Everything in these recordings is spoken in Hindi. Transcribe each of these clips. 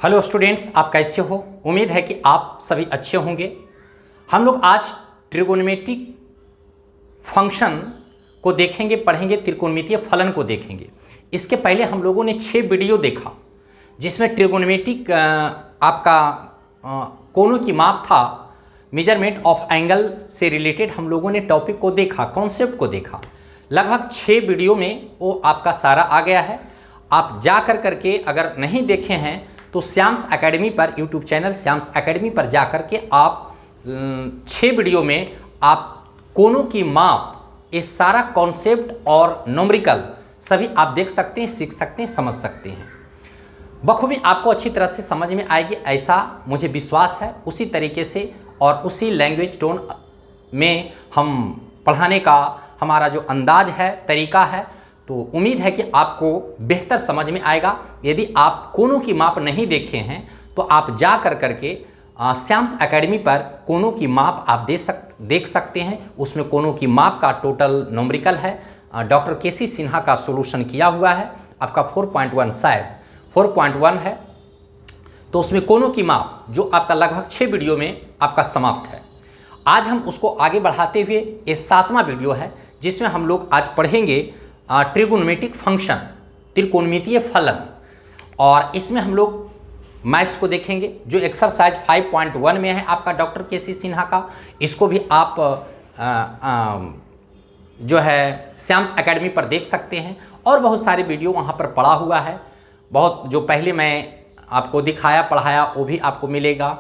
हेलो स्टूडेंट्स, आप कैसे हो? उम्मीद है कि आप सभी अच्छे होंगे। हम लोग आज त्रिकोणमितीय फंक्शन को देखेंगे, पढ़ेंगे, त्रिकोणमितीय फलन को देखेंगे। इसके पहले हम लोगों ने 6 वीडियो देखा जिसमें त्रिकोणमितीय आपका कोणों की माप था, मेजरमेंट ऑफ एंगल से रिलेटेड हम लोगों ने टॉपिक को देखा, कॉन्सेप्ट को देखा। लगभग 6 वीडियो में वो आपका सारा आ गया है। आप जा करके अगर नहीं देखे हैं तो श्याम्स एकेडमी पर, यूट्यूब चैनल श्याम्स एकेडमी पर जा कर के आप 6 वीडियो में आप कोणों की माप, ये सारा कॉन्सेप्ट और न्यूमेरिकल सभी आप देख सकते हैं, सीख सकते हैं, समझ सकते हैं। बखूबी आपको अच्छी तरह से समझ में आएगी, ऐसा मुझे विश्वास है। उसी तरीके से और उसी लैंग्वेज टोन में हम पढ़ाने का हमारा जो अंदाज है, तरीका है, तो उम्मीद है कि आपको बेहतर समझ में आएगा। यदि आप कोणों की माप नहीं देखे हैं तो आप जा करके श्याम्स एकेडमी पर कोणों की माप आप देख सकते हैं। उसमें कोणों की माप का टोटल न्यूमेरिकल है, डॉक्टर केसी सिन्हा का सॉल्यूशन किया हुआ है। आपका 4.1 शायद 4.1 है, तो उसमें कोणों की माप जो आपका लगभग 6 वीडियो में आपका समाप्त है। आज हम उसको आगे बढ़ाते हुए ये 7वां वीडियो है जिसमें हम लोग आज पढ़ेंगे ट्रिगोनोमेट्रिक फंक्शन, त्रिकोणमितीय फलन। और इसमें हम लोग मैथ्स को देखेंगे जो एक्सरसाइज 5.1 में है आपका डॉक्टर केसी सिन्हा का। इसको भी आप जो है श्याम्स एकेडमी पर देख सकते हैं और बहुत सारे वीडियो वहाँ पर पड़ा हुआ है। बहुत जो पहले मैं आपको दिखाया पढ़ाया वो भी आपको मिलेगा,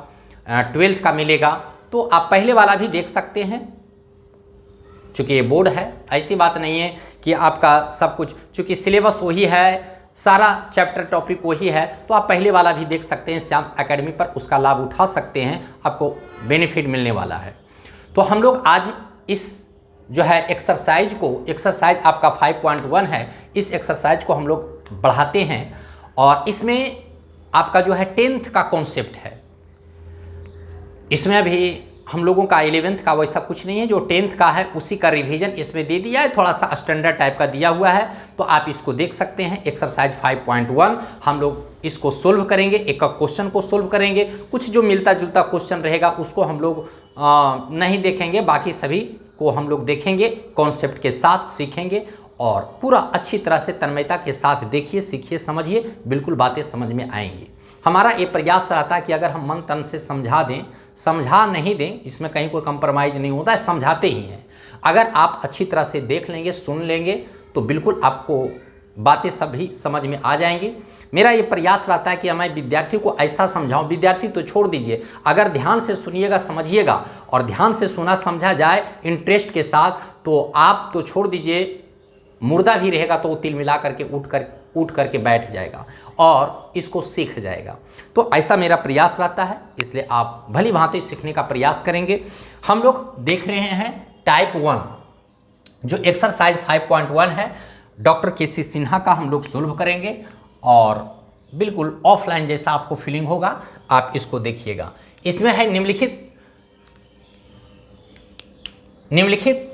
12th का मिलेगा, तो आप पहले वाला भी देख सकते हैं। चूँकि ये बोर्ड है, ऐसी बात नहीं है कि आपका सब कुछ, चूँकि सिलेबस वही है, सारा चैप्टर टॉपिक वही है, तो आप पहले वाला भी देख सकते हैं श्याम्स एकेडमी पर, उसका लाभ उठा सकते हैं, आपको बेनिफिट मिलने वाला है। तो हम लोग आज इस जो है एक्सरसाइज आपका 5.1 है, इस एक्सरसाइज को हम लोग बढ़ाते हैं। और इसमें आपका जो है 10th का कॉन्सेप्ट है। इसमें अभी हम लोगों का 11th का वैसा कुछ नहीं है, जो 10th का है उसी का रिवीजन इसमें दे दिया है, थोड़ा सा स्टैंडर्ड टाइप का दिया हुआ है, तो आप इसको देख सकते हैं। एक्सरसाइज 5.1 हम लोग इसको सोल्व करेंगे, एक क्वेश्चन को सोल्व करेंगे। कुछ जो मिलता जुलता क्वेश्चन रहेगा उसको हम लोग नहीं देखेंगे, बाकी सभी को हम लोग देखेंगे, कॉन्सेप्ट के साथ सीखेंगे और पूरा अच्छी तरह से तन्मयता के साथ देखिए, सीखिए, समझिए, बिल्कुल बातें समझ में आएंगी। हमारा ये प्रयास रहता है कि अगर हम मन तन से समझा दें, समझा नहीं दें, इसमें कहीं कोई कंप्रोमाइज़ नहीं होता है, समझाते ही हैं। अगर आप अच्छी तरह से देख लेंगे, सुन लेंगे, तो बिल्कुल आपको बातें सभी समझ में आ जाएंगी। मेरा ये प्रयास रहता है कि मैं विद्यार्थी को ऐसा समझाऊं, विद्यार्थी तो छोड़ दीजिए, अगर ध्यान से सुनिएगा, समझिएगा और ध्यान से सुना समझा जाए इंटरेस्ट के साथ, तो आप तो छोड़ दीजिए, मुर्दा भी रहेगा तो वो तिल मिला करके उठ करके बैठ जाएगा और इसको सीख जाएगा। तो ऐसा मेरा प्रयास रहता है, इसलिए आप भली भांति सीखने का प्रयास करेंगे। हम लोग देख रहे हैं टाइप 1 जो एक्सरसाइज 5.1 है, डॉक्टर केसी सिन्हा का हम लोग सोल्व करेंगे और बिल्कुल ऑफलाइन जैसा आपको फीलिंग होगा, आप इसको देखिएगा। इसमें है निम्नलिखित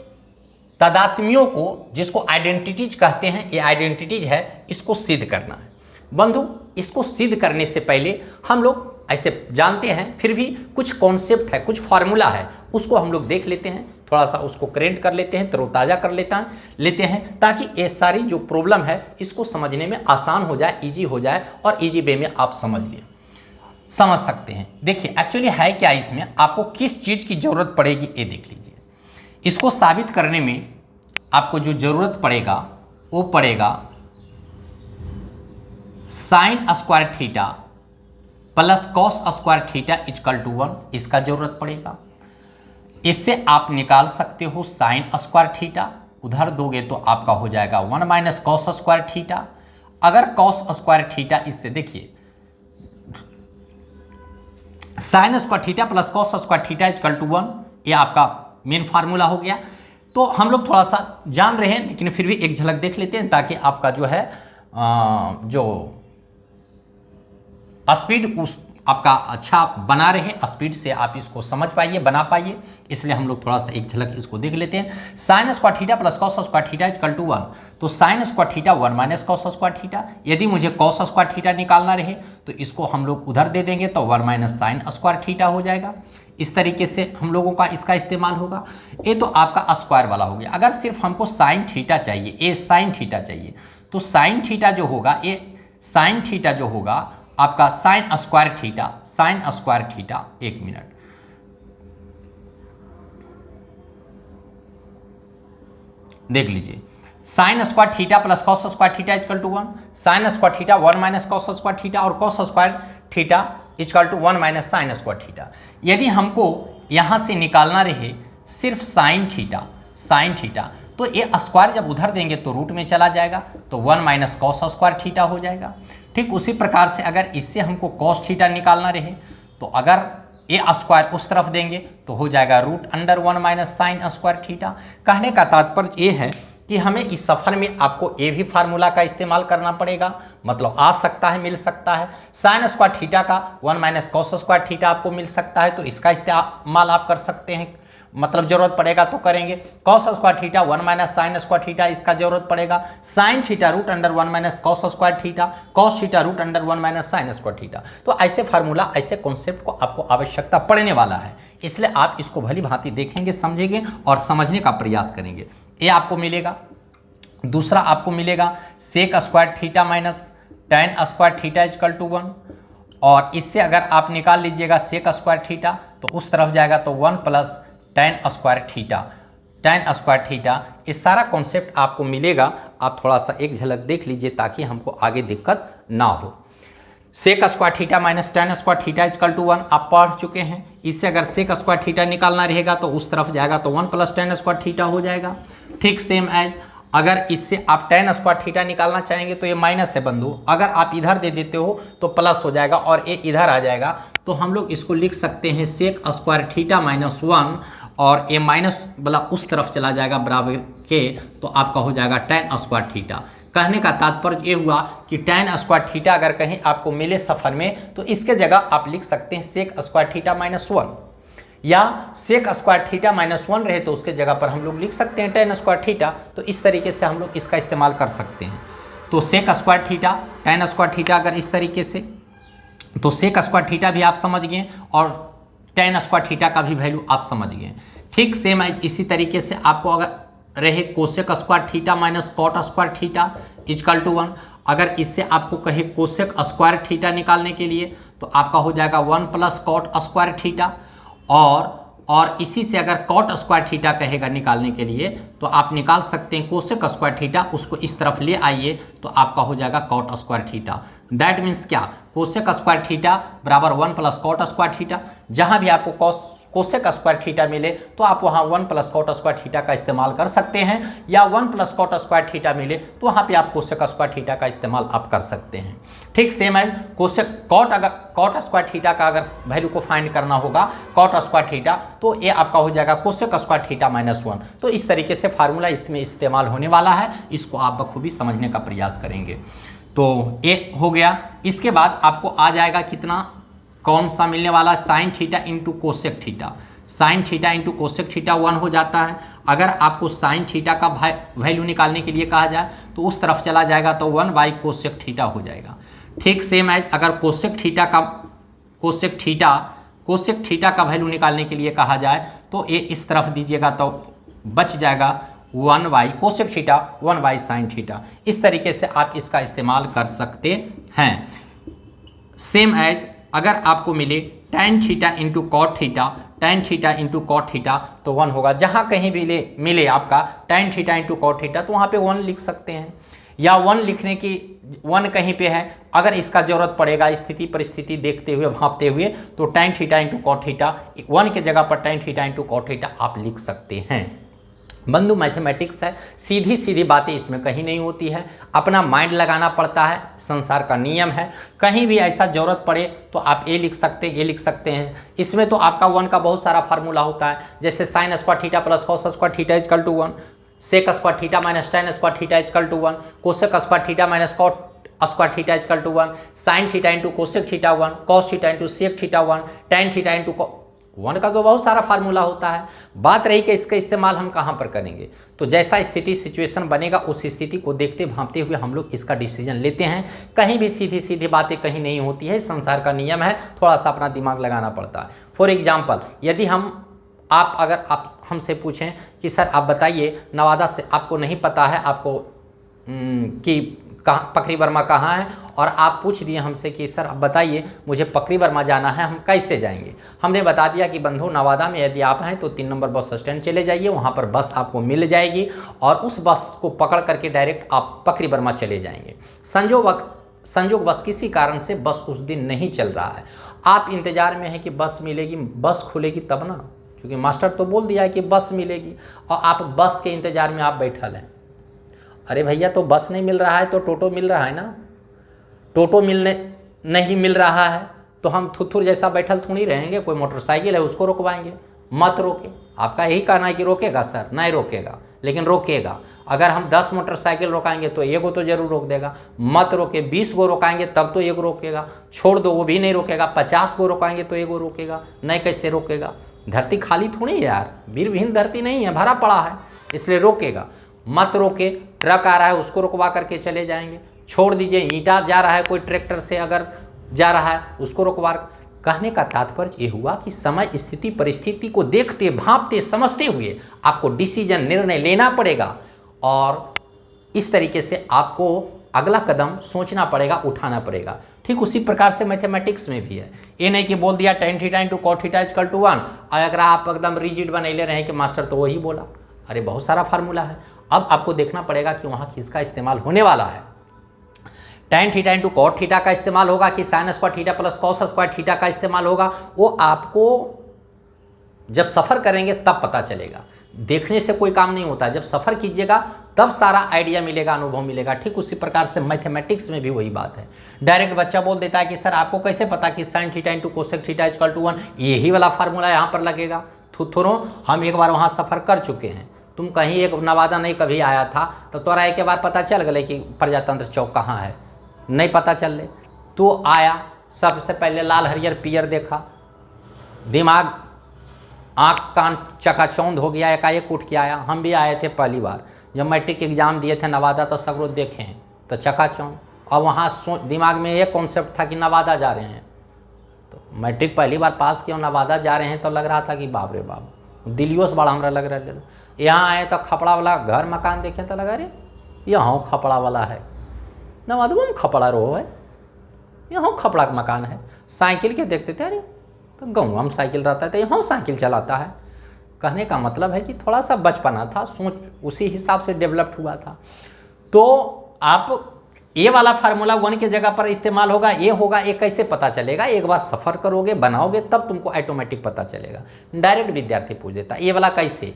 तादात्म्यों को, जिसको आइडेंटिटीज कहते हैं, ये आइडेंटिटीज है, इसको सिद्ध करना है। बंधु, इसको सिद्ध करने से पहले हम लोग ऐसे जानते हैं, फिर भी कुछ कॉन्सेप्ट है, कुछ फार्मूला है, उसको हम लोग देख लेते हैं, थोड़ा सा उसको करेंट कर लेते हैं, तरोताज़ा कर लेते हैं, ताकि ये सारी जो प्रॉब्लम है इसको समझने में आसान हो जाए, ईजी हो जाए और ईजी वे में आप समझ सकते हैं। देखिए एक्चुअली है क्या, इसमें आपको किस चीज़ की ज़रूरत पड़ेगी ये देख लीजिए। इसको साबित करने में आपको जो ज़रूरत पड़ेगा वो पड़ेगा sine square theta plus cos square theta equal to 1, इसका ज़रूरत पड़ेगा। इससे आप निकाल सकते हो साइन स्क्वायर थीटा, उधर दोगे तो आपका हो जाएगा 1 माइनस कॉस स्क्वायर थीटा। अगर कॉस स्क्वायर थीटा, इससे देखिए sine square theta plus cos square theta equal to 1, ये आपका मेन फार्मूला हो गया। तो हम लोग थोड़ा सा जान रहे हैं, लेकिन फिर भी एक झलक देख लेते हैं ताकि आपका जो है जो स्पीड उस आपका अच्छा बना रहे, स्पीड से आप इसको समझ पाइए, बना पाइए, इसलिए हम लोग थोड़ा सा एक झलक इसको देख लेते हैं। Sine square theta plus cos square theta equal to 1, तो sine square theta 1 minus cos square theta. यदि मुझे कॉस स्क्वायर थीटा निकालना रहे तो इसको हम लोग उधर दे देंगे, तो 1 माइनस साइन स्क्वायर थीटा हो जाएगा। इस तरीके से हम लोगों का इसका इस्तेमाल होगा। ये तो आपका स्क्वायर वाला हो गया। अगर सिर्फ हमको साइन थीटा चाहिए, ये साइन थीटा चाहिए, तो साइन थीटा जो होगा, ये साइन थीटा जो होगा आपका sine square theta, sine square theta, एक मिनट, देख लीजिए, sine square theta plus cos square theta equal to 1, sine square theta 1 minus cos square theta, और cos square theta equal to 1 minus sine square theta. यदि हमको यहाँ से निकालना रहे सिर्फ साइन थीटा, साइन थीटा, तो ये स्क्वायर जब उधर देंगे तो रूट में चला जाएगा, तो 1 माइनस कॉस स्क्वायर थीटा हो जाएगा। ठीक उसी प्रकार से अगर इससे हमको कॉस थीटा निकालना रहे, तो अगर ये स्क्वायर उस तरफ देंगे तो हो जाएगा root under 1 minus sine square theta. कहने का तात्पर्य ये है कि हमें इस सफ़र में आपको ये भी फार्मूला का इस्तेमाल करना पड़ेगा, मतलब आ सकता है, मिल सकता है। साइन स्क्वायर थीटा का 1 माइनस कॉस स्क्वायर थीटा आपको मिल सकता है, तो इसका इस्तेमाल आप कर सकते हैं, मतलब जरूरत पड़ेगा तो करेंगे। Cos square theta 1 minus sine square theta, इसका जरूरत पड़ेगा। Sine theta root under 1 minus cos square theta, cos theta root under 1 minus sine square theta. तो ऐसे फार्मूला, ऐसे कॉन्सेप्ट को आपको आवश्यकता पड़ने वाला है, इसलिए आप इसको भली भांति देखेंगे, समझेंगे और समझने का प्रयास करेंगे। ये आपको मिलेगा। दूसरा आपको मिलेगा sec square theta minus tan square theta equal to 1, और इससे अगर आप निकाल लीजिएगा सेक स्क्वायर थीटा तो उस तरफ जाएगा तो 1 plus tan square theta, tan square theta. ये सारा कॉन्सेप्ट आपको मिलेगा। आप थोड़ा सा एक झलक देख लीजिए ताकि हमको आगे दिक्कत ना हो। Sec square theta minus tan square theta equal to 1 आप पढ़ चुके हैं। इससे अगर सेक स्क्वायर थीटा निकालना रहेगा तो उस तरफ जाएगा तो 1 प्लस टैन स्क्वायर थीटा हो जाएगा। ठीक सेम एज अगर इससे आप टैन स्क्वायर थीटा निकालना चाहेंगे तो ये माइनस है बंधु, अगर आप इधर दे देते हो तो प्लस हो जाएगा और ये इधर आ जाएगा, तो हम लोग इसको लिख सकते हैं सेक स्क्वायर थीटा माइनस 1, और ये माइनस वाला उस तरफ चला जाएगा बराबर के, तो आपका हो जाएगा टैन स्क्वायर थीटा। कहने का तात्पर्य ये हुआ कि टैन स्क्वायर थीटा अगर कहीं आपको मिले सफ़र में तो इसके जगह आप लिख सकते हैं सेक स्क्वायर थीटा माइनस 1, या सेक स्क्वायर थीटा माइनस 1 रहे तो उसके जगह पर हम लोग लिख सकते हैं टैन स्क्वायर थीटा। तो इस तरीके से हम लोग इसका इस्तेमाल कर सकते हैं। तो sec square theta, tan square theta अगर इस तरीके से, तो सेक स्क्वायर थीटा भी आप समझ गए और टैन स्क्वायर थीटा का भी वैल्यू आप समझ गए। ठीक सेम इसी तरीके से आपको अगर रहे cosec square theta minus cot square theta equal to 1, अगर इससे आपको कहे कोसेक स्क्वायर थीटा निकालने के लिए तो आपका हो जाएगा 1 प्लस कॉट स्क्वायर थीटा, और इसी से अगर कॉट स्क्वायर थीटा कहेगा निकालने के लिए तो आप निकाल सकते हैं कोसेक स्क्वायर थीटा, उसको इस तरफ ले आइए तो आपका हो जाएगा cot square theta. That means क्या, कोसेक स्क्वायर थीटा बराबर 1 प्लस कॉट स्क्वायर थीटा। जहाँ भी आपको कोसेक स्क्वायर थीटा मिले तो आप वहाँ 1 प्लस कॉट स्क्वायर थीटा का इस्तेमाल कर सकते हैं, या 1 प्लस कॉट स्क्वायर थीटा मिले तो वहाँ पे आप कोसेक स्क्वायर थीटा का इस्तेमाल आप कर सकते हैं। ठीक सेम है कोसेक कॉट, अगर कॉट स्क्वायर थीटा का अगर वैल्यू को फाइंड करना होगा कॉट स्क्वायर थीटा, तो ये आपका हो जाएगा कोसेक स्क्वायर थीटा माइनस 1। तो इस तरीके से फार्मूला इसमें इस्तेमाल होने वाला है, इसको आप बखूबी समझने का प्रयास करेंगे। तो ये हो गया। इसके बाद आपको आ जाएगा कितना, कौन सा मिलने वाला, sign theta into cosec theta. Sign theta into cosec theta 1 हो जाता है। अगर आपको साइन थीटा का वैल्यू निकालने के लिए कहा जाए तो उस तरफ चला जाएगा तो 1 बाई कोसेक थीटा हो जाएगा। ठीक सेम है, अगर कोसेक थीटा का वैल्यू निकालने के लिए कहा जाए तो ये इस तरफ दीजिएगा तो बच जाएगा 1 by cosec theta 1 by sine theta. इस तरीके से आप इसका इस्तेमाल कर सकते हैं। सेम एज अगर आपको मिले tan theta into cot theta, tan theta into cot theta तो 1 होगा। जहाँ कहीं भी मिले आपका tan theta into cot theta तो वहाँ पे 1 लिख सकते हैं, या 1 लिखने की 1 कहीं पे है, अगर इसका जरूरत पड़ेगा स्थिति परिस्थिति देखते हुए भांपते हुए तो tan theta into cot theta 1 के जगह पर tan theta into cot theta आप लिख सकते हैं। बंधु मैथमेटिक्स है, सीधी सीधी बातें इसमें कहीं नहीं होती है, अपना माइंड लगाना पड़ता है, संसार का नियम है। कहीं भी ऐसा जरूरत पड़े तो आप ये लिख सकते हैं, ये लिख सकते हैं। इसमें तो आपका 1 का बहुत सारा फार्मूला होता है, जैसे sine square theta plus cos square theta equal to 1, sec square theta minus tan square theta equal to 1, cosec square theta minus cot square theta equal to 1, sine theta into cosec theta 1, cos theta into sec theta 1, tan theta into 1 का तो बहुत सारा फार्मूला होता है। बात रही कि इसका इस्तेमाल हम कहाँ पर करेंगे, तो जैसा स्थिति सिचुएशन बनेगा उस स्थिति को देखते भांपते हुए हम लोग इसका डिसीजन लेते हैं। कहीं भी सीधी सीधी बातें कहीं नहीं होती है, संसार का नियम है, थोड़ा सा अपना दिमाग लगाना पड़ता है। फॉर एग्जाम्पल, यदि अगर आप हमसे पूछें कि सर आप बताइए नवादा से, आपको नहीं पता है आपको कि कहाँ पकरी वर्मा कहाँ है, और आप पूछ दिए हमसे कि सर आप बताइए मुझे पकरी वर्मा जाना है, हम कैसे जाएंगे। हमने बता दिया कि बंधु नवादा में यदि आप हैं तो 3 नंबर बस स्टैंड चले जाइए, वहाँ पर बस आपको मिल जाएगी और उस बस को पकड़ करके डायरेक्ट आप पकरी वर्मा चले जाएंगे। संजोगवश किसी कारण से बस उस दिन नहीं चल रहा है, आप इंतज़ार में हैं कि बस मिलेगी, बस खुलेगी तब ना, क्योंकि मास्टर तो बोल दिया है कि बस मिलेगी और आप बस के इंतज़ार में आप बैठल हैं। अरे भैया तो बस नहीं मिल रहा है तो टोटो मिल रहा है ना, टोटो नहीं मिल रहा है तो हम थुथुर जैसा बैठल थोड़ी रहेंगे, कोई मोटरसाइकिल है उसको रोकवाएंगे। मत रोके, आपका यही कहना है कि रोकेगा सर, नहीं रोकेगा, लेकिन रोकेगा। अगर हम 10 मोटरसाइकिल रोकाएंगे तो एगो तो जरूर रोक देगा। मत रोके, 20 गो रोकाएंगे तब तो एगो रोकेगा, छोड़ दो वो भी नहीं रोकेगा। 50 गो रोकाएंगे तो एगो रोकेगा, नहीं कैसे रोकेगा। धरती खाली थोड़ी है यार, वीर विहीन धरती नहीं है, भरा पड़ा है, इसलिए रोकेगा। मत रोके, ट्रक आ रहा है उसको रुकवा करके चले जाएंगे। छोड़ दीजिए, ईंटा जा रहा है कोई ट्रैक्टर से अगर जा रहा है उसको रुकवा। कहने का तात्पर्य ये हुआ कि समय स्थिति परिस्थिति को देखते भांपते समझते हुए आपको डिसीजन निर्णय लेना पड़ेगा और इस तरीके से आपको अगला कदम सोचना पड़ेगा, उठाना पड़ेगा। ठीक उसी प्रकार से मैथमेटिक्स में भी है। ये नहीं कि बोल दिया tan theta into cot theta equal to 1, अगर आप एकदम रिजिड बने ले रहे हैं कि मास्टर तो वही बोला। अरे बहुत सारा फार्मूला है, अब आपको देखना पड़ेगा कि वहाँ किसका इस्तेमाल होने वाला है। tan theta into cot theta का इस्तेमाल होगा कि sin square theta plus cos square theta का इस्तेमाल होगा, वो आपको जब सफ़र करेंगे तब पता चलेगा। देखने से कोई काम नहीं होता, जब सफ़र कीजिएगा तब सारा आइडिया मिलेगा, अनुभव मिलेगा। ठीक उसी प्रकार से मैथमेटिक्स में भी वही बात है। डायरेक्ट बच्चा बोल देता है कि सर आपको कैसे पता कि sin theta into cosec theta equal to 1, यही वाला फार्मूला यहाँ पर लगेगा। थोड़ो हम एक बार वहाँ सफ़र कर चुके हैं, तुम कहीं एक नवादा नहीं कभी आया था तो तोरा एक बार पता चल गए कि प्रजातंत्र चौक कहाँ है, नहीं पता चल ले। तो आया, सबसे पहले लाल हरियर पियर देखा, दिमाग आँख कान चकाचौंध हो गया, एकाएक उठ के आया। हम भी आए थे पहली बार, जब मैट्रिक एग्ज़ाम दिए थे नवादा तो सगरो देखे हैं तो चकाचौंध। और वहाँ दिमाग में एक कॉन्सेप्ट था कि नवादा जा रहे हैं, तो मैट्रिक पहली बार पास किया, नवादा जा रहे हैं तो लग रहा था कि बाप रे बाप, दिल्लियों से बड़ा हमारा लग रहा है। यहाँ आए तो खपड़ा वाला घर मकान देखे तो लगा अरे यहाँ खपड़ा वाला है, नवादा में खपड़ा रो है, यहाँ खपड़ा का मकान है। साइकिल के देखते थे, अरे तो गाँव में साइकिल रहता है तो यहाँ साइकिल चलाता है। कहने का मतलब है कि थोड़ा सा बचपना था, सोच उसी हिसाब से डेवलप्ड हुआ था। तो आप ये वाला फार्मूला 1 के जगह पर इस्तेमाल होगा, ये होगा, ये कैसे पता चलेगा? एक बार सफ़र करोगे, बनाओगे, तब तुमको ऑटोमेटिक पता चलेगा। डायरेक्ट विद्यार्थी पूछ देता है ये वाला कैसे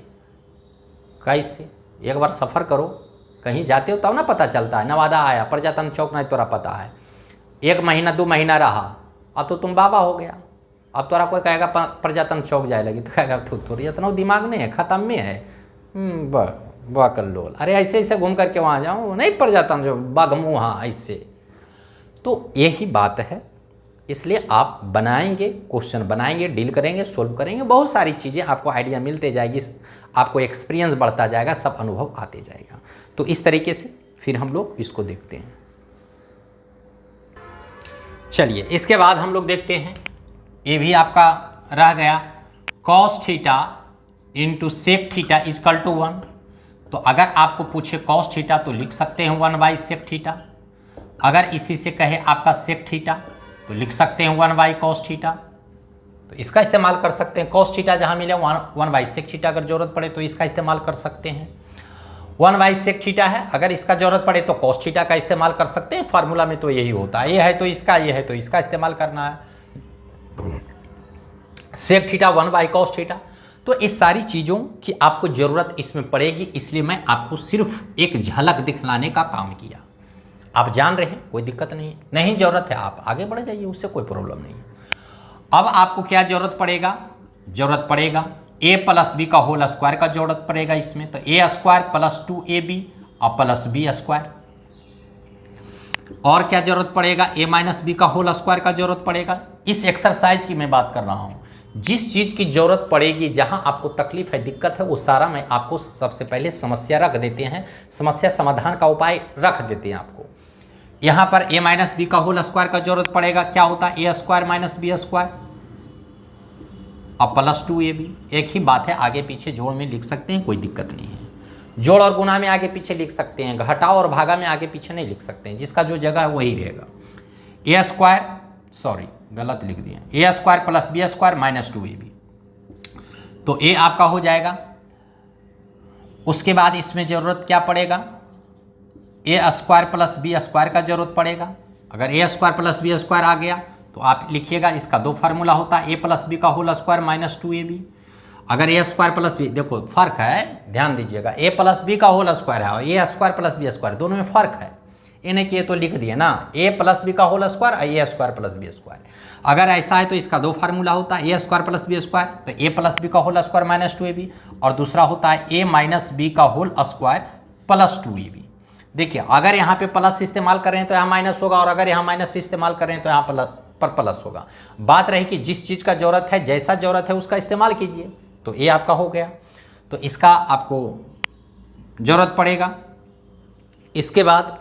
कैसे? एक बार सफ़र करो, कहीं जाते हो तब ना पता चलता है। नवादा आया, प्रजातंत्र चौक नहीं तोरा पता है, 1 महीना 2 महीना रहा, अब तो तुम बाबा हो गया। अब तोरा कोई कहेगा प्रजातंत्र चौक जाए लगी तो कहेगा थोड़ी इतना दिमाग नहीं है, ख़त्म में है बाकल्लोल। अरे ऐसे ऐसे घूम करके वहाँ जाऊँ, नहीं प्रजातंत्र चौक बागमुहा ऐसे। तो यही बात है, इसलिए आप बनाएंगे, क्वेश्चन बनाएंगे, डील करेंगे, सोल्व करेंगे, बहुत सारी चीज़ें आपको आइडिया मिलते जाएगी, आपको एक्सपीरियंस बढ़ता जाएगा, सब अनुभव आते जाएगा। तो इस तरीके से फिर हम लोग इसको देखते हैं। चलिए इसके बाद हम लोग देखते हैं, ये भी आपका रह गया cos theta into sec theta equal to 1। तो अगर आपको पूछे cos थीटा तो लिख सकते हैं 1 सेक थीटा। अगर इसी से कहे आपका सेक थीटा तो लिख सकते हैं 1 cos थीटा। तो इसका इस्तेमाल कर सकते हैं। cos थीटा जहाँ मिले 1 सेक थीटा, अगर जरूरत पड़े तो इसका इस्तेमाल कर सकते हैं। 1 सेक थीटा है, अगर इसका जरूरत पड़े तो cos थीटा का इस्तेमाल कर सकते हैं। फार्मूला में तो यही होता है, ये है तो इसका, ये है तो इसका इस्तेमाल करना है। Sec theta 1 cos theta. तो इस सारी चीज़ों की आपको ज़रूरत इसमें पड़ेगी, इसलिए मैं आपको सिर्फ एक झलक दिखलाने का काम किया। आप जान रहे हैं, कोई दिक्कत नहीं है, नहीं ज़रूरत है आप आगे बढ़ जाइए, उससे कोई प्रॉब्लम नहीं है। अब आपको क्या ज़रूरत पड़ेगा? ज़रूरत पड़ेगा a प्लस बी का होल स्क्वायर का ज़रूरत पड़ेगा इसमें। तो a स्क्वायर प्लस 2ab और प्लस बी स्क्वायर। और क्या जरूरत पड़ेगा, a माइनस बी का होल स्क्वायर का जरूरत पड़ेगा। इस एक्सरसाइज की मैं बात कर रहा हूँ, जिस चीज़ की जरूरत पड़ेगी, जहाँ आपको तकलीफ है, दिक्कत है, वो सारा मैं आपको सबसे पहले समस्या रख देते हैं, समस्या समाधान का उपाय रख देते हैं आपको। यहाँ पर a माइनस बी का होल स्क्वायर का जरूरत पड़ेगा, क्या होता है a square minus B square और प्लस 2ab। एक ही बात है, आगे पीछे जोड़ में लिख सकते हैं, कोई दिक्कत नहीं है। जोड़ और गुना में आगे पीछे लिख सकते हैं, घटाव और भागा में आगे पीछे नहीं लिख सकते हैं, जिसका जो जगह है वही रहेगा। a स्क्वायर, सॉरी गलत लिख दिया, a square plus B square minus 2ab, तो a आपका हो जाएगा। उसके बाद इसमें जरूरत क्या पड़ेगा, a square plus B square का जरूरत पड़ेगा। अगर a square plus B square आ गया तो आप लिखिएगा, इसका दो फार्मूला होता है, a प्लस बी का होल स्क्वायर माइनस 2ab। अगर a स्क्वायर प्लस बी, देखो फर्क है, ध्यान दीजिएगा, a प्लस बी का होल स्क्वायर है और a square plus B square, दोनों में फर्क है। इन्हें कि ये तो लिख दिए ना, a प्लस बी का होल स्क्वायर और a square plus B square. अगर ऐसा है तो इसका दो फार्मूला होता है, a square plus B square, तो a प्लस बी का होल स्क्वायर माइनस 2ab, और दूसरा होता है a माइनस बी का होल स्क्वायर प्लस 2ab। देखिए, अगर यहाँ पे प्लस इस्तेमाल करें तो यहाँ माइनस होगा, और अगर यहाँ माइनस इस्तेमाल करें तो यहाँ पर प्लस होगा। बात रही कि जिस चीज़ का जरूरत है, जैसा जरूरत है उसका इस्तेमाल कीजिए, तो ये आपका हो गया। तो इसका आपको जरूरत पड़ेगा। इसके बाद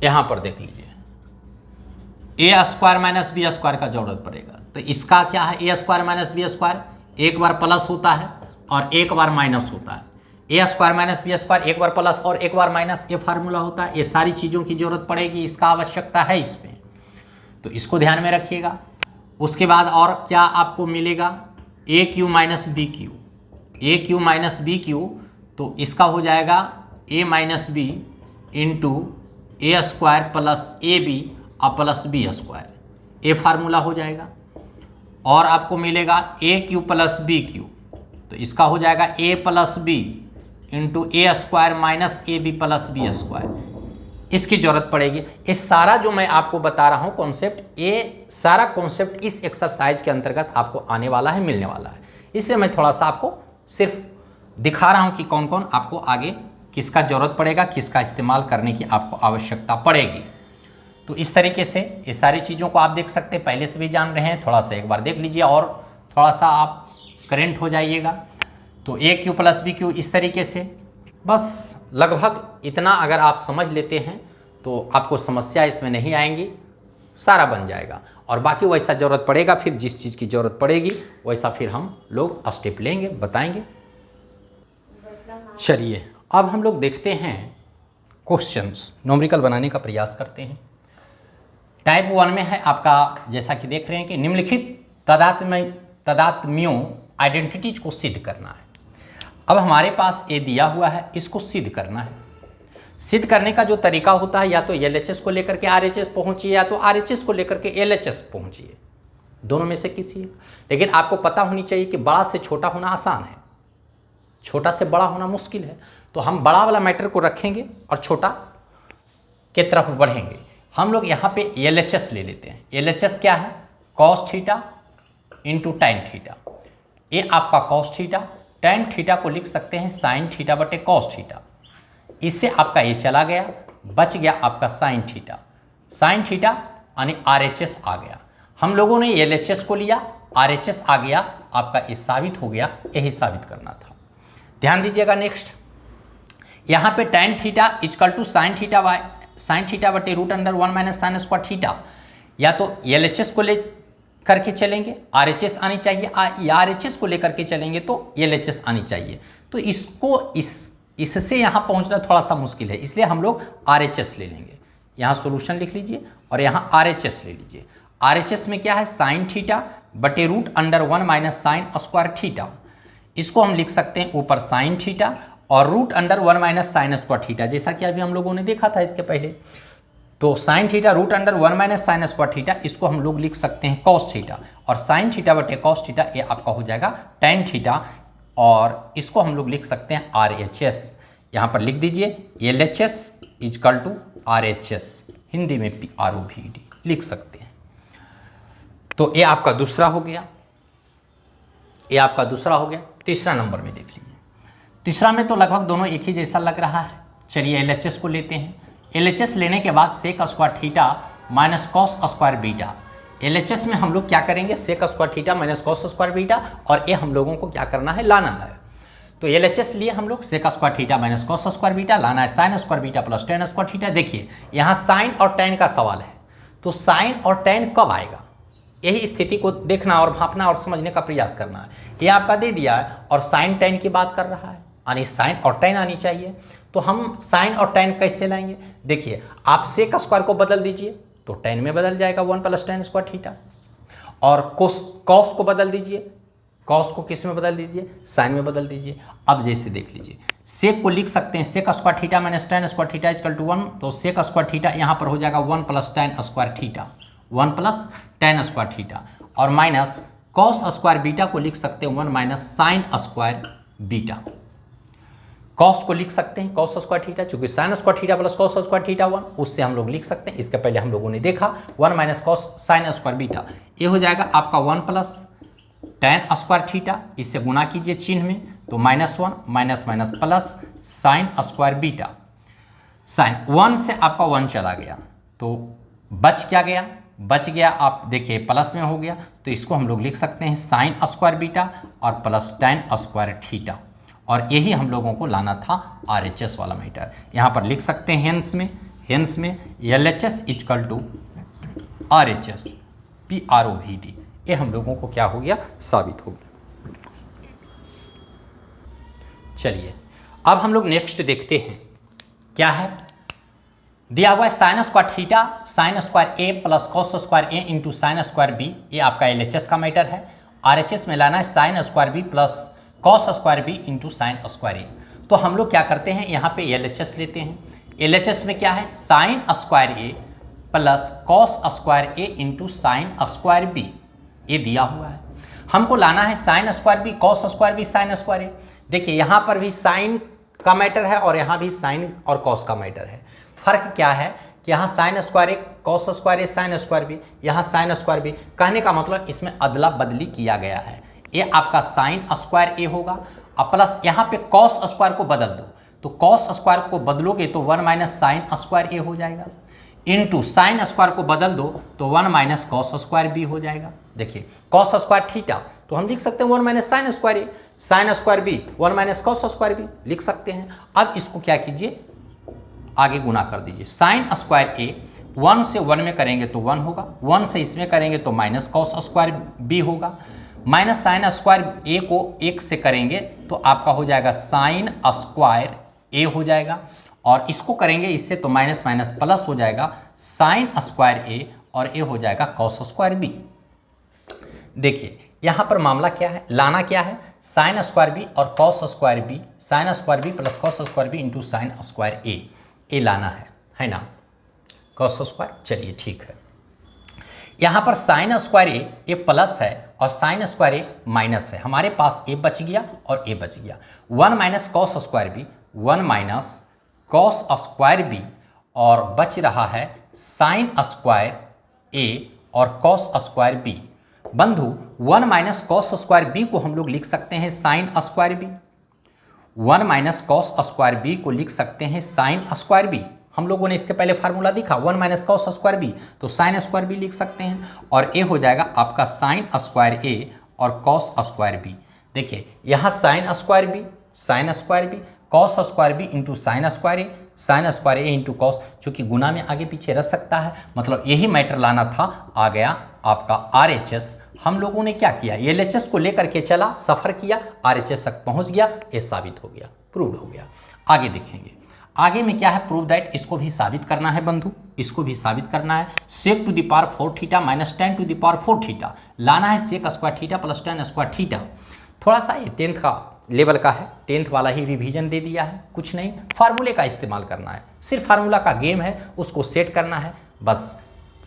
यहाँ पर देख लीजिए, a square minus B square का जरूरत पड़ेगा। तो इसका क्या है, a square minus B square, एक बार प्लस होता है और एक बार माइनस होता है। a square minus B square एक बार प्लस और एक बार माइनस, ये फार्मूला होता है। ये सारी चीज़ों की जरूरत पड़ेगी, इसका आवश्यकता है इसमें, तो इसको ध्यान में रखिएगा। उसके बाद और क्या आपको मिलेगा, A Q minus B Q, A Q minus B Q, तो इसका हो जाएगा a minus B into A square plus A B और प्लस बी स्क्वायर, ये फार्मूला हो जाएगा। और आपको मिलेगा A Q plus B Q, तो इसका हो जाएगा a plus B into A square minus A B plus B square, इसकी जरूरत पड़ेगी। ये सारा जो मैं आपको बता रहा हूँ कॉन्सेप्ट, ये सारा कॉन्सेप्ट इस एक्सरसाइज के अंतर्गत आपको आने वाला है, मिलने वाला है। इसलिए मैं थोड़ा सा आपको सिर्फ दिखा रहा हूँ कि कौन कौन आपको आगे किसका जरूरत पड़ेगा, किसका इस्तेमाल करने की आपको आवश्यकता पड़ेगी। तो इस तरीके से ये सारी चीज़ों को आप देख सकते हैं, पहले से भी जान रहे हैं, थोड़ा सा एक बार देख लीजिए और थोड़ा सा आप करेंट हो जाइएगा। तो ए क्यू प्लस बी क्यू इस तरीके से, बस लगभग इतना अगर आप समझ लेते हैं तो आपको समस्या इसमें नहीं आएंगी, सारा बन जाएगा। और बाकी वैसा ज़रूरत पड़ेगा, फिर जिस चीज़ की ज़रूरत पड़ेगी वैसा फिर हम लोग स्टेप लेंगे, बताएंगे। चलिए अब हम लोग देखते हैं क्वेश्चंस, न्यूमेरिकल बनाने का प्रयास करते हैं। टाइप 1 में है आपका, जैसा कि देख रहे हैं कि निम्नलिखित तादात्म्यों आइडेंटिटीज को सिद्ध करना है। अब हमारे पास ए दिया हुआ है, इसको सिद्ध करना है। सिद्ध करने का जो तरीका होता है, या तो LHS को लेकर के RHS पहुंचिए, या तो RHS को लेकर के LHS पहुंचिए, दोनों में से किसी एक। लेकिन आपको पता होनी चाहिए कि बड़ा से छोटा होना आसान है, छोटा से बड़ा होना मुश्किल है। तो हम बड़ा वाला मैटर को रखेंगे और छोटा के तरफ बढ़ेंगे। हम लोग यहाँ पे LHS ले लेते हैं। LHS क्या है, कॉस थीटा इंटू टाइन थीटा। ये आपका कॉस थीटा, टैन थीटा को लिख सकते हैं साइन थीटा बटे कॉस थीटा। इससे आपका ये चला गया, बच गया आपका साइन थीटा। साइन थीटा यानी RHS आ गया। हम लोगों ने LHS को लिया, RHS आ गया, आपका ये साबित हो गया, यही साबित करना था। ध्यान दीजिएगा। नेक्स्ट यहाँ पे tan theta equal to sine theta by sine theta बटे root under 1 minus sine square theta. या तो LHS को ले करके चलेंगे, RHS आनी चाहिए, या RHS को लेकर के चलेंगे तो LHS आनी चाहिए। तो इसको इससे यहाँ पहुँचना थोड़ा सा मुश्किल है, इसलिए हम लोग RHS ले लेंगे। यहाँ सॉल्यूशन लिख लीजिए और यहाँ RHS ले लीजिए। RHS में क्या है, साइन थीटा बटे root under 1 minus sine square theta. इसको हम लिख सकते हैं ऊपर साइन थीटा और root under 1 minus sine square theta, जैसा कि अभी हम लोगों ने देखा था इसके पहले। तो sine theta root under 1 minus sine square theta, इसको हम लोग लिख सकते हैं कॉस थीटा, और साइन थीटा बटे कॉस थीटा ये आपका हो जाएगा टैन थीटा, और इसको हम लोग लिख सकते हैं RHS। यहाँ पर लिख दीजिए LHS equal to RHS, Hindi में PROVD लिख सकते हैं। तो ये आपका दूसरा हो गया, ये आपका दूसरा हो गया। तीसरा नंबर में देख लीजिए। तीसरा में तो लगभग दोनों एक ही जैसा लग रहा है। चलिए LHS को लेते हैं। LHS लेने के बाद sec square theta minus cos square beta. LHS में हम लोग क्या करेंगे, sec square theta minus cos square beta, और ये हम लोगों को क्या करना है, लाना है। तो LHS लिए हम लोग sec square theta minus cos square beta, लाना है sine square beta plus tan square theta. देखिए यहाँ साइन और टेन का सवाल है, तो साइन और टेन कब आएगा, यही स्थिति को देखना और भापना और समझने का प्रयास करना है। ये आपका दे दिया है और साइन टेन की बात कर रहा है, यानी साइन और टेन आनी चाहिए। तो हम साइन और टेन कैसे लाएंगे, देखिए आप सेक स्क्वायर को बदल दीजिए तो टेन में बदल जाएगा 1 प्लस टेन स्क्वायर थीटा, और कॉस को बदल दीजिए, कॉस को किस में बदल दीजिए, साइन में बदल दीजिए। अब जैसे देख लीजिए, सेक को लिख सकते हैं sec square theta minus tan square theta equal to 1, तो सेक स्क्वायर थीटा यहाँ पर हो जाएगा 1 plus tan square theta, 1 plus tan square theta, और माइनस कॉस स्क्वायर बीटा को लिख सकते हैं 1 minus sine square beta. Cos को लिख सकते हैं कॉस स्क्वायर थीटा, चूंकि sign square theta plus cos square theta 1, उससे हम लोग लिख सकते हैं। इसके पहले हम लोगों ने देखा 1 minus cos sine square beta, ये हो जाएगा आपका 1 प्लस टेन स्क्वायर थीटा, इससे गुना कीजिए चिन्ह में, तो -1 minus minus plus sine square beta. Sine 1 से आपका 1 चला गया तो बच क्या गया, बच गया आप देखिए प्लस में हो गया, तो इसको हम लोग लिख सकते हैं साइन स्क्वायर बीटा और प्लस टेन स्क्वायर थीटा, और यही हम लोगों को लाना था RHS वाला मीटर। यहाँ पर लिख सकते हैं हेंस में LHS equal to RHS PROVD, ये हम लोगों को क्या हो गया, साबित हो गया। चलिए अब हम लोग नेक्स्ट देखते हैं क्या है, दिया हुआ है sine square theta sine square A plus cos square A into sine square B, ये आपका LHS का मैटर है। RHS में लाना है sine square B plus cos square B into sine square A. तो हम लोग क्या करते हैं, यहाँ पे LHS लेते हैं। LHS में क्या है, sine square A plus cos square A into sine square B, ये दिया हुआ है। हमको लाना है sine square B cos square B sine square A. देखिए यहाँ पर भी साइन का मैटर है और यहाँ भी साइन और कॉस का मैटर है। फर्क क्या है कि यहाँ sine square A cos square A sine square B, यहाँ साइन स्क्वायर बी, कहने का मतलब इसमें अदला बदली किया गया है। ये आपका साइन स्क्वायर ए होगा और प्लस यहाँ पे कॉस स्क्वायर को बदल दो, तो कॉस स्क्वायर को बदलोगे तो 1 माइनस साइन स्क्वायर ए हो जाएगा, इंटू साइन स्क्वायर को बदल दो तो 1 माइनस कॉस स्क्वायर बी हो जाएगा। देखिए कॉस स्क्वायर थीटा तो हम लिख सकते हैं 1 minus sine square A, sine square B 1 minus cos square B लिख सकते हैं। अब इसको क्या कीजिए, आगे गुना कर दीजिए। साइन स्क्वायर ए 1 से 1 में करेंगे तो 1 होगा, 1 से इसमें करेंगे तो माइनस कॉस स्क्वायर बी होगा, माइनस साइन स्क्वायर ए को 1 से करेंगे तो आपका हो जाएगा साइन स्क्वायर ए हो जाएगा, और इसको करेंगे इससे तो माइनस माइनस प्लस हो जाएगा साइन स्क्वायर ए, और ए हो जाएगा कॉस स्क्वायर बी। देखिए यहाँ पर मामला क्या है, लाना क्या है, साइन स्क्वायर बी और cos square B, sine square B plus cos square B into sine square A लाना है ना, कॉस स्क्वायर। चलिए ठीक है, यहाँ पर साइन स्क्वायर ए प्लस है और साइन स्क्वायर ए माइनस है, हमारे पास ए बच गया और ए बच गया। 1 minus cos square B, 1 minus cos square B, और बच रहा है साइन स्क्वायर ए और कॉस स्क्वायर बी। बंधु 1 माइनस कॉस स्क्वायर बी को हम लोग लिख सकते हैं sine square B, 1 minus cos square B को लिख सकते हैं साइन स्क्वायर बी। हम लोगों ने इसके पहले फार्मूला देखा 1 माइनस कॉस स्क्वायर बी, तो साइन स्क्वायर बी लिख सकते हैं, और ए हो जाएगा आपका साइन स्क्वायर ए और कॉस स्क्वायर बी। देखिए यहाँ sine square B cos square B into sine square A into cos, चूँकि गुना में आगे पीछे रह सकता है, मतलब यही मैटर लाना था, आ गया आपका RHS। हम लोगों ने क्या किया, LHS को लेकर के चला, सफ़र किया, RHS तक पहुंच गया, ये साबित हो गया, प्रूव्ड हो गया। आगे देखेंगे, आगे में क्या है, प्रूव दैट, इसको भी साबित करना है बंधु, इसको भी साबित करना है। Sec to the power 4 theta minus tan to the power 4 theta, लाना है sec square theta plus tan square theta. थोड़ा सा ये 10th का लेवल का है, 10th वाला ही रिवीजन दे दिया है, कुछ नहीं, फार्मूले का इस्तेमाल करना है, सिर्फ फार्मूला का गेम है, उसको सेट करना है बस।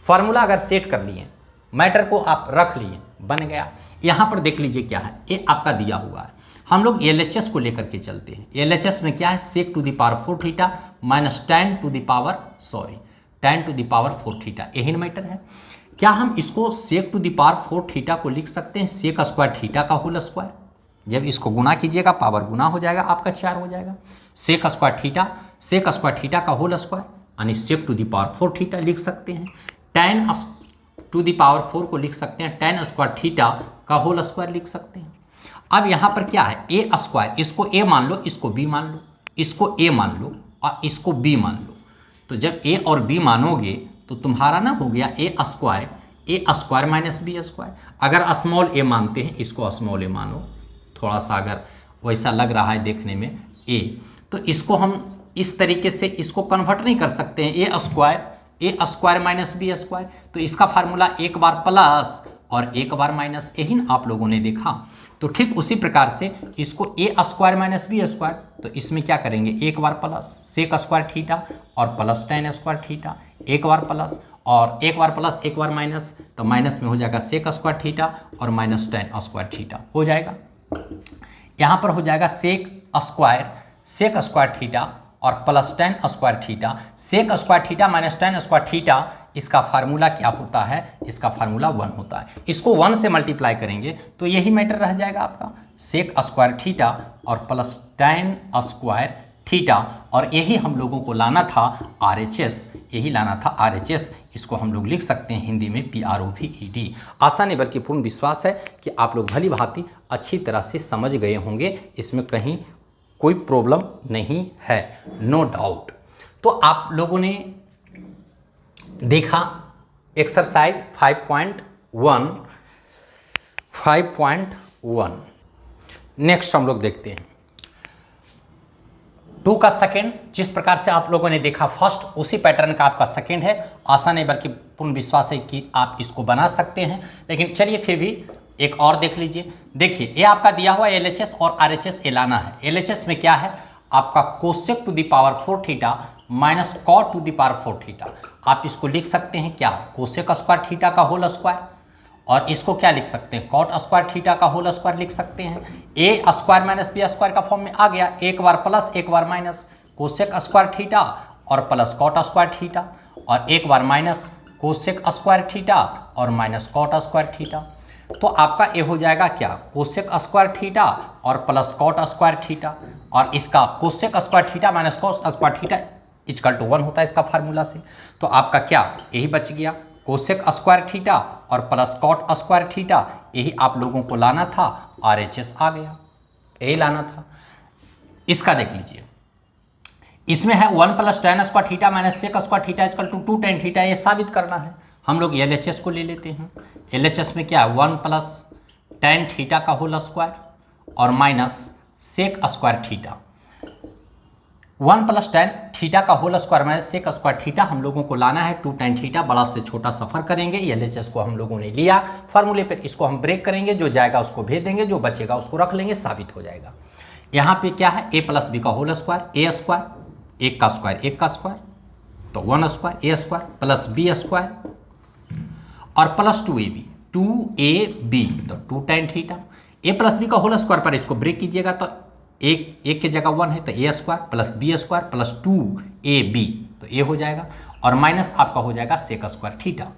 फार्मूला अगर सेट कर लिए, मैटर को आप रख लिए, बन गया। यहाँ पर देख लीजिए क्या है, ये आपका दिया हुआ है, हम लोग LHS को लेकर के चलते हैं। LHS में क्या है, sec to the power 4 theta minus tan to the power 4 theta, यही मैटर है। क्या हम इसको sec to the power 4 theta को लिख सकते हैं सेक स्क्वायर थीटा का होल स्क्वायर, जब इसको गुना कीजिएगा पावर गुना हो जाएगा, आपका 4 हो जाएगा। सेक स्क्वायर थीटा का होल स्क्वायर, यानी sec to the power 4 theta लिख सकते हैं। tan टू द पावर 4 को लिख सकते हैं tan स्क्वायर थीटा का होल स्क्वायर लिख सकते हैं। अब यहाँ पर क्या है, ए स्क्वायर, इसको ए मान लो, इसको बी मान लो, इसको ए मान लो और इसको बी मान लो। तो जब ए और बी मानोगे तो तुम्हारा ना हो गया ए स्क्वायर माइनस बी स्क्वायर। अगर स्मॉल ए मानते हैं, इसको स्मॉल ए मानो, थोड़ा सा अगर वैसा लग रहा है देखने में ए, तो इसको हम इस तरीके से इसको कन्वर्ट नहीं कर सकते हैं, A square minus B square. तो इसका फार्मूला एक बार प्लस और एक बार माइनस, यही ना आप लोगों ने देखा। तो ठीक उसी प्रकार से इसको ए स्क्वायर माइनस बी स्क्वायर, तो इसमें क्या करेंगे, एक बार प्लस सेक स्क्वायर थीटा और प्लस tan स्क्वायर थीटा, एक बार प्लस और एक बार प्लस एक बार माइनस, तो माइनस में हो जाएगा सेक स्क्वायर थीटा और माइनस tan स्क्वायर थीटा हो जाएगा। यहाँ पर हो जाएगा सेक स्क्वायर थीटा और plus tan square theta, sec square theta minus tan square theta, इसका फार्मूला क्या होता है, इसका फार्मूला 1 होता है। इसको 1 से मल्टीप्लाई करेंगे तो यही मैटर रह जाएगा आपका, सेक स्क्वायर थीटा और प्लस tan स्क्वायर थीटा, और यही हम लोगों को लाना था RHS, यही लाना था RHS। इसको हम लोग लिख सकते हैं हिंदी में PROVED। आशा नहीं बल्कि पूर्ण विश्वास है कि आप लोग भली भांति अच्छी तरह से समझ गए होंगे, इसमें कहीं कोई प्रॉब्लम नहीं है, नो डाउट। तो आप लोगों ने देखा एक्सरसाइज 5.1। नेक्स्ट हम लोग देखते हैं 2 का सेकेंड। जिस प्रकार से आप लोगों ने देखा फर्स्ट, उसी पैटर्न का आपका सेकेंड है। आशा नहीं बल्कि पूर्ण विश्वास है कि आप इसको बना सकते हैं। लेकिन चलिए फिर भी एक और देख लीजिए। देखिए ये आपका दिया हुआ LHS और RHS ए लाना है। LHS में क्या है आपका cosec to the power 4 theta minus cot to the power 4 theta. आप इसको लिख सकते हैं क्या, कोसेक स्क्वायर थीटा का होल स्क्वायर, और इसको क्या लिख सकते हैं, कॉट स्क्वायर थीटा का होल स्क्वायर लिख सकते हैं। A square minus B square का फॉर्म में आ गया, एक बार प्लस एक बार माइनस, कोसेक स्क्वायर थीटा और प्लस कॉट स्क्वायर थीटा, और एक बार माइनस कोसेक स्क्वायर थीटा और माइनस कॉट स्क्वायर थीटा। तो आपका ये हो जाएगा क्या, कोसेक स्क्वायर थीटा और प्लस कॉट स्क्वायर थीटा, और इसका cosec square theta minus cot square theta equal to 1 होता है इसका फार्मूला से। तो आपका क्या यही बच गया, कोसेक स्क्वायर थीटा और प्लस कॉट स्क्वायर थीटा, यही आप लोगों को लाना था, RHS आ गया, यही लाना था। इसका देख लीजिए, इसमें है 1 plus tan square theta minus sec square theta equal to 2 tan theta. ये साबित करना है, हम लोग LHS को ले लेते हैं। LHS में क्या है, 1 प्लस tan थीटा का होल स्क्वायर और minus sec square theta. 1 plus tan theta का whole square minus sec square theta हम लोगों को लाना है 2 tan थीटा। बड़ा से छोटा सफर करेंगे, LHS को हम लोगों ने लिया फार्मूले पर, इसको हम ब्रेक करेंगे, जो जाएगा उसको भेज देंगे, जो बचेगा उसको रख लेंगे, साबित हो जाएगा। यहाँ पे क्या है, a प्लस बी का होल स्क्वायर, a स्क्वायर, एक का स्क्वायर, तो 1 square, a square plus b square और प्लस 2ab, तो 2 tan theta. a plus B का होल स्क्वायर पर इसको ब्रेक कीजिएगा तो एक के जगह 1 है, तो a square plus b square plus 2ab, तो ये हो जाएगा, और माइनस आपका हो जाएगा सेक स्क्वायर थीटा।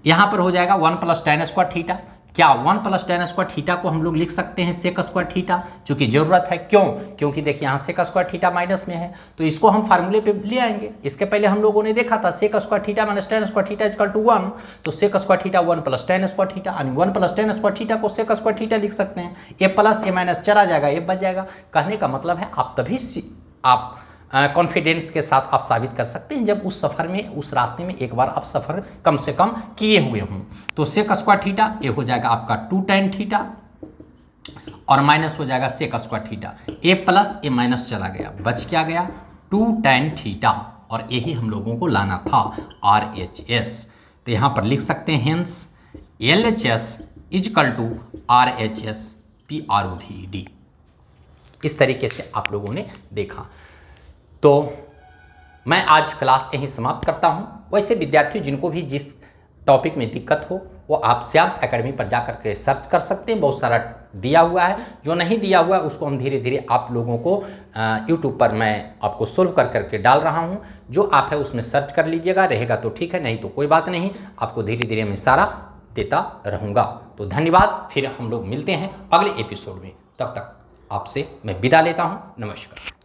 यहाँ पर हो जाएगा 1 प्लस tan स्क्वायर थीटा। क्या 1 प्लस tan स्क्वायर थीटा को हम लोग लिख सकते हैं सेक स्क्वायर थीटा, चूंकि जरूरत है, क्यों, क्योंकि देखिए यहाँ सेक स्क्वायर थीटा माइनस में है, तो इसको हम फार्मूले पे ले आएंगे। इसके पहले हम लोगों ने देखा था sec square theta minus tan square theta equal to 1, तो sec square theta 1 plus tan square theta, यानी 1 प्लस tan स्क्वायर थीटा को सेक स्क्वायर थीटा लिख सकते हैं। ए प्लस ए माइनस चला जाएगा, ए बच जाएगा। कहने का मतलब है आप तभी आप कॉन्फिडेंस के साथ आप साबित कर सकते हैं जब उस सफ़र में, उस रास्ते में एक बार आप सफ़र कम से कम किए हुए हों। तो सेक स्क्वायर थीटा ये हो जाएगा आपका 2 tan थीटा और माइनस हो जाएगा सेक स्क्वायर थीटा। ए प्लस ए माइनस चला गया, बच क्या गया 2 tan थीटा, और यही हम लोगों को लाना था RHS। तो यहाँ पर लिख सकते हैं hence LHS equal to RHS PROVED। इस तरीके से आप लोगों ने देखा। तो मैं आज क्लास यहीं समाप्त करता हूं। वैसे विद्यार्थियों जिनको भी जिस टॉपिक में दिक्कत हो वो आप श्याम्स एकेडमी पर जाकर के सर्च कर सकते हैं, बहुत सारा दिया हुआ है। जो नहीं दिया हुआ है उसको हम धीरे धीरे आप लोगों को यूट्यूब पर मैं आपको सोल्व कर करके डाल रहा हूं। जो आप है उसमें सर्च कर लीजिएगा, रहेगा तो ठीक है, नहीं तो कोई बात नहीं, आपको धीरे धीरे मैं सारा देता रहूँगा। तो धन्यवाद, फिर हम लोग मिलते हैं अगले एपिसोड में। तब तक आपसे मैं विदा लेता हूँ, नमस्कार।